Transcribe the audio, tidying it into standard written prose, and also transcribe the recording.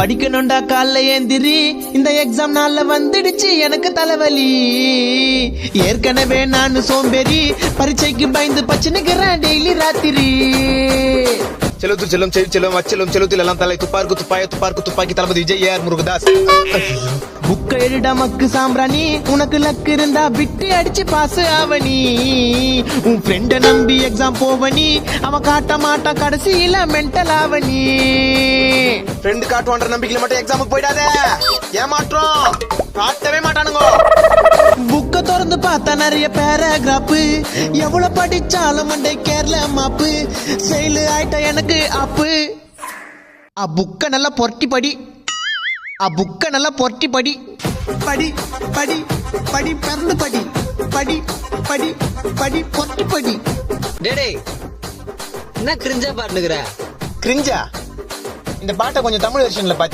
படிக்கணும்டா காலைல ஏந்திரி, இந்த எக்ஸாம் நாள்ல வந்துடுச்சு எனக்கு தலைவலி. ஏற்கனவே நான் சோம்பேறி, பரீட்சைக்கு பயந்து பச்சுனுக்கிறேன் டெய்லி ராத்திரி. செலுத்து செல்லும் செல்லும் அச்செல்லும் செலுத்தில் எல்லாம் தலை துப்பாருக்கு துப்பாக்கி தளபதி விஜய் AR முருகதாஸ். புக்க எழுட மக்கு சாம்பிராணி, உனக்கு லக்கு இருந்தா விட்டு அடிச்சு பாஸ் ஆவணி. உன் ஃப்ரெண்ட நம்பி எக்ஸாம் போவனி, அவன் காட்ட மாட்டான் கடைசியில மென்டல் ஆவணி. ஃப்ரெண்டு காட்டுவான்ற நம்பிக்கையில மட்டும் எக்ஸாமுக்கு போயிடாத, ஏமாற்றம் காட்டவே மாட்டானுங்க. புக்க திறந்து பார்த்தா நிறைய பேராகிராஃப், எவ்வளவு படிச்சாலும் மண்டை கேரள மாப்பு. செயலு ஆயிட்ட எனக்கு அப்பு. புக்க நல்லா பொரட்டி படி, புக்க நல்லா பொரட்டி படி. படி படி படி பிறந்து படி, படி படி படி பொரட்டி படி. டேடே என்ன கிரிஞ்சா பாட்டுக்கிற? கிரிஞ்சா? இந்த பாட்டை கொஞ்சம் தமிழ் வெர்ஷன்ல பாத்தி